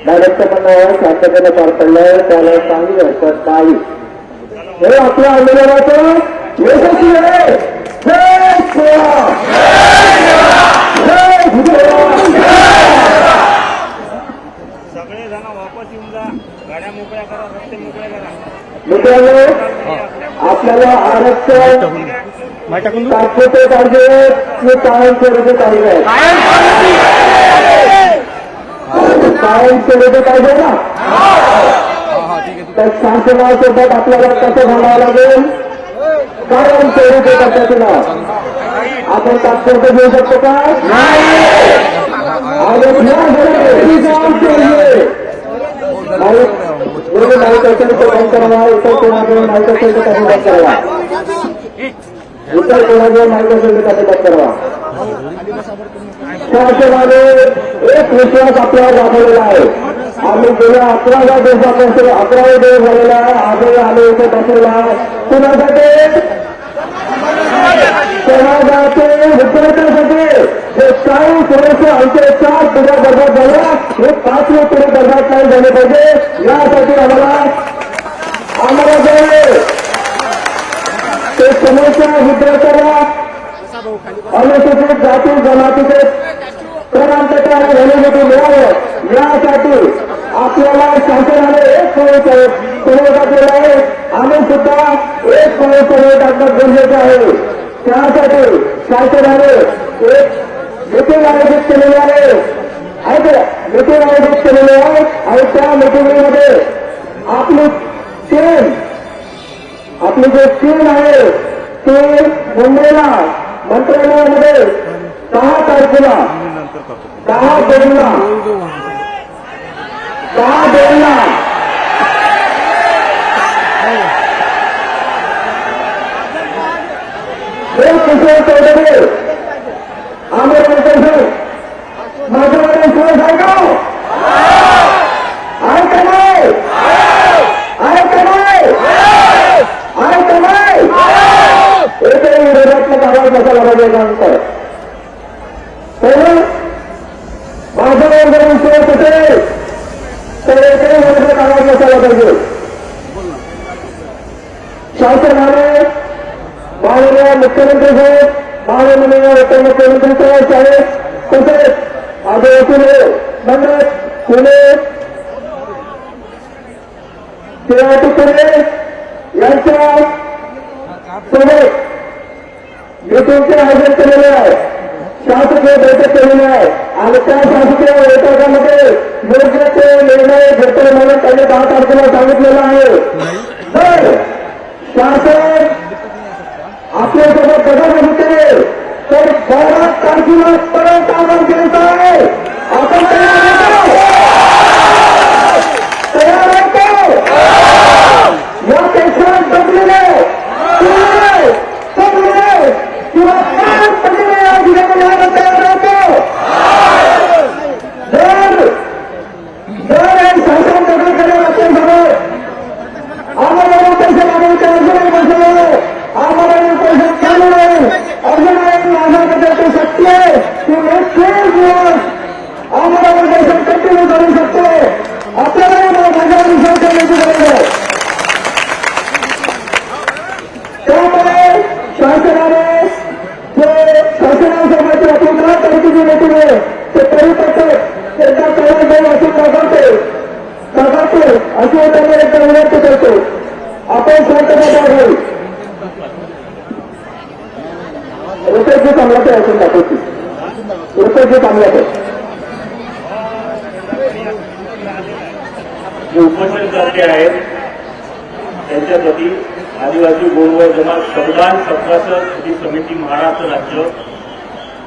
Direct म्हणणं शांततेने पार पडलंय, त्याला चांगली हरकत नाही. हे आपल्या आंदोलनाचं यशस्वी आहे. जय श्रीराम, जय श्रीराम. सगळे जण वापस येऊन जा, गाड्या मोकळ्या करा, रस्ते मोकळे करा. मित्रांनो, आपल्याला आरक्षण तात्पुरते पाहिजे की कायमस्वरूपी पाहिजे? कायमस्वरूपी पाहिजे ना. तर शासनासोबत आपल्याला कसं घालावं लागेल? कायमस्वरूपी पद्धतीनं. आपण तात्पुरते घेऊ शकतो का? माहीत असेल तर बंद करावा, इतर कोणाकडे माहीत असेल तर काही बंद करावा, इतर कोणाकडे माहीत असेल तर काही बंद करावा. शासनाने एक विश्वास आपल्यावर दाखवलेला आहे. आम्ही गेल्या 11 दिवसापासून 11 दिवस झालेला आहे. आजही आम्ही इथे बसलेला आहे. कुणासाठी? समाजाचे विद्यार्थ्यांसाठी. हे 40 वर्ष आमचे 4 पिढ्या बर्बाद झाल्या, हे 5वी पिढी बर्बाद नाही झाली पाहिजे, यासाठी आम्हाला जे ते समस्या विद्यार्थ्यांना अनुसूचित जाती जमातीचे प्रमाणपत्र आणि व्हॅलिडिटी मिळावं, यासाठी आपल्याला शासनाने एक पुरवठा केला आहे. आम्ही सुद्धा एक पुरवठा टाकणं गरजेचं आहे. त्यासाठी शासनाने एक मीटिंग आयोजित केलेली आहे. मीटिंग आयोजित केलेली आहे आणि त्या मीटिंगमध्ये आपली जे टीम आहे ती मुंबईला मंत्रालयामध्ये 10 तारखेला 10 जूनला हे किशोर चौधरी आमिर साहेब माझ्याकडे सुरू ऐका आहे का नाही? आहे का नाही? आहे का नाही? एकही विरोधात्मक आवाज नसायला पाहिजे. नंतर माझ्यावर जर विश्वास असेल तर एकही विरोधात्मक आवाज नसायला पाहिजे. शासनाने माननीय मुख्यमंत्री साहेब, माननीय उपमुख्यमंत्री साहेब, तसेच आदिवासी मंडळ पुणे सीआयटी पुणे यांच्या सोबत मीटिंगचे आयोजन केलेले आहे. शासकीय बैठक केलेली आहे आणि त्या शासकीय बैठकामध्ये योग्य ते निर्णय घेतले म्हणून त्यांनी 10 तारखेला सांगितलेलं आहे. तर शासन आपल्यासोबत बघत केले तर 12 तारखेला परत आवाहन केलं आहे. आपण तयार यापेक्षा बदलेले किंवा बदलेले या जिल्ह्यामध्ये तयार होतो. जर हे शासन बदल करेल आपल्यासमोर आम्हाला पैसे मागवते अजूनही बसले, आम्हाला पैसे चालू नाही, अजूनही माझ्याकडे ते शक्ती आहे की 21 दिवस आम्हाला पैसे कंटिन्यू करू शकतो. आपल्यालाही माझ्यावर विचार करण्याची गरज आहे. त्यामुळे शासनाने जे शासनासोबत आपली 10 तारखेची मीटिंग आहे ते परिपत्रक एकदा तयार करून अशी साकारते अशी त्यांना एकदा विनंती करतो. आपण शांतता बाळगावी. रुपयाची चांगल्याचे असून दाखवची रुपयाची चांगल्याचे जे उपोषणकर्ते आहेत त्यांच्याप्रती आदिवासी गोंडवार जमात संविधान सत्राचं कृती समिती महाराष्ट्र राज्य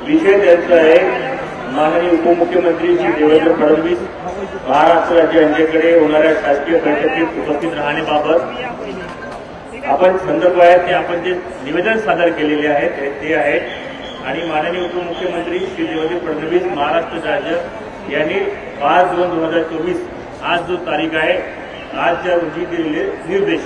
विषय त्यांचा आहे. माननीय उपमुख्यमंत्री श्री देवेंद्र फडणवीस महाराष्ट्र राज्य यांच्याकडे होणाऱ्या शासकीय बैठकीत उपस्थित राहण्याबाबत आपण संदर्भ आहेत ते आपण जे निवेदन सादर केलेले आहेत ते आहेत आणि माननीय उपमुख्यमंत्री श्री देवेंद्र फडणवीस महाराष्ट्र राज्य यांनी 5 जून 2024 आज जो तारीख आहे आजच्या रोजी दिलेले निर्देश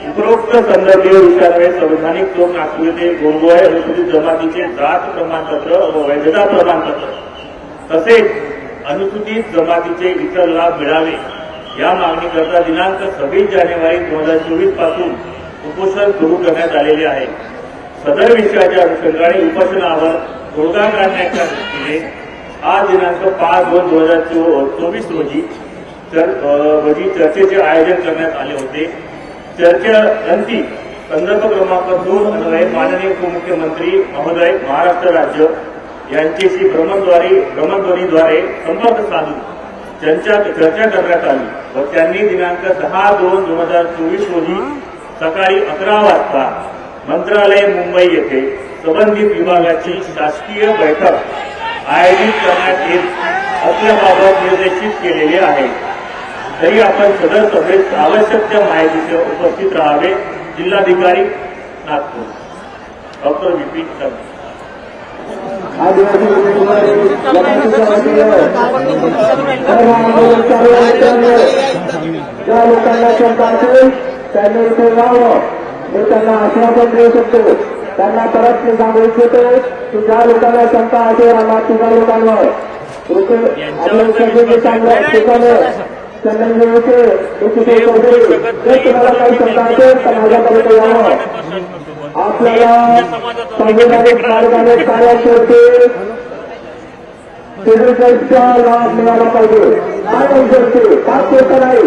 उपरोक्त संदर्भीय विषयान्वये संवैधानिक लोक नागपुरते गोंडवार अनुसूचित जमातीचे जात प्रमाणपत्र व वैधता प्रमाणपत्र तसेच अनुसूचित जमातीचे इतर लाभ मिळावे या मागणीकरता दिनांक 26 जानेवारी 2024 पासून उपोषण सुरू करण्यात आलेले आहे. सदर विषयाच्या अनुषंगाने उपोषणावर तोडगा काढण्याच्या दृष्टीने आज दिनांक 5/2/2024 रोजी चर्चेचे आयोजन करण्यात आले होते. चर्चेअंती संदर्भ क्रमांक 2 अन्वये माननीय उपमुख्यमंत्री महोदय महाराष्ट्र राज्य यांच्याशी भ्रमणध्वनीद्वारे संपर्क साधून चर्चा करण्यात आली व त्यांनी दिनांक 10/2/2024 रोजी सकाळी 11 वाजता मंत्रालय मुंबई येथे संबंधित विभागाची शासकीय बैठक आयोजित करण्यात येत असल्याबाबत निर्देशित केलेले आहे. तरी आपण सदर सभेत आवश्यक त्या माहितीसह उपस्थित राहावे. जिल्हाधिकारी नागपूर डॉक्टर विपिन शर्मा. आदिवासी ज्या लोकांना शंका असेल त्यांनी इथे यावं. मी त्यांना आश्वासन देऊ शकतो. त्यांना परत मी सांगू इच्छितो की ज्या लोकांना शंका असेल आम्हा तिघा लोकांवर आपल्या चांगलं ठिकाणं चेन्नई होते तुम्हाला काही शंका असेल तर माझ्याकडे यावं. आपल्याला संविधानिक मार्गाने कार्याचे सिव्हिल लाभ मिळाला पाहिजे. काय उद्देश पाच गोष्ट नाही.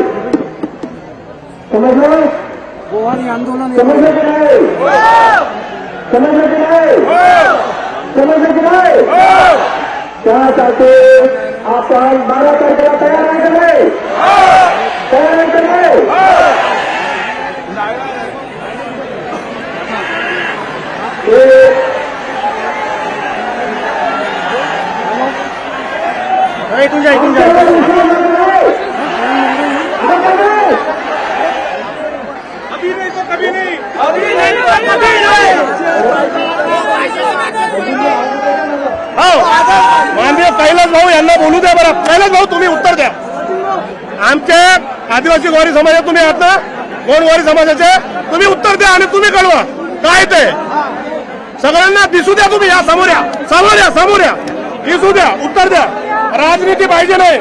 समजलं समजलं की नाही समजलं की नाही समजलं की नाही. त्यासाठी आपण 12 तारखेला तयार आहे का नाही तयार आहे का नाही. इथून जा इथून जा. माननीय कैलास भाऊ यांना बोलू द्या. बरं कैलास भाऊ तुम्ही उत्तर द्या. आमच्या आदिवासी गोवारी समाजात तुम्ही आहात ना, गोंडवारी समाजाचे, तुम्ही उत्तर द्या आणि तुम्ही कळवा काय ते सगळ्यांना दिसू द्या. तुम्ही या समोर या समोर या समोर या दिसू द्या. उत्तर द्या. राजनीती पाहिजे नाही.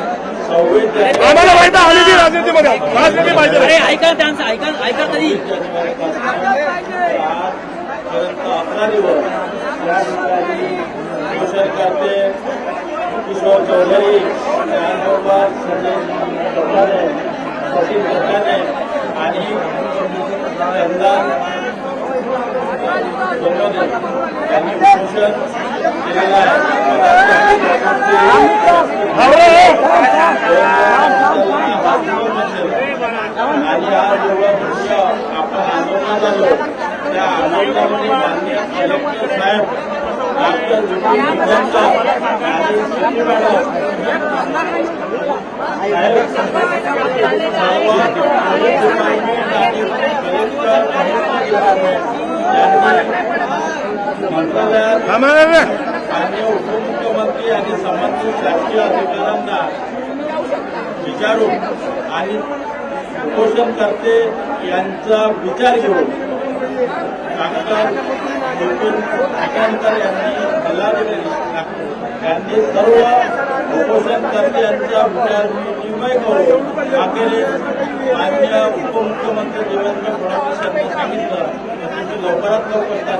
आम्हाला माहिती आहे आम्ही राजनीतीमध्ये राजनीती पाहिजे नाही. ऐका त्यांचं ऐका तरी 11 दिवस या ठिकाणी उपोषणकर्ते किशोर चौधरी त्याचबरोबर संजय टोकाने सचिन टोकाने आणि चंदन सोनवणे यांनी उपोषण केलेलं आणि आज जेव्हा आपण आंदोलनात आलो त्या आंदोलनामध्ये माननीय कलेक्टर साहेब डॉक्टर विपिन ईटनकर आणि सचिव मंत्रालयात माननीय उपमुख्यमंत्री आणि संबंधित शासकीय अधिकाऱ्यांना विचारून आणि उपोषणकर्ते यांचा विचार घेऊन डॉक्टर विपिन ईटनकर यांनी जिल्हाधिकारी यांनी सर्व उपोषणकर्ते यांचा विचार विनिमय करून अखेरीस माननीय उपमुख्यमंत्री देवेंद्र फडणवीस यांनी सांगितलं की लवकरात लवकर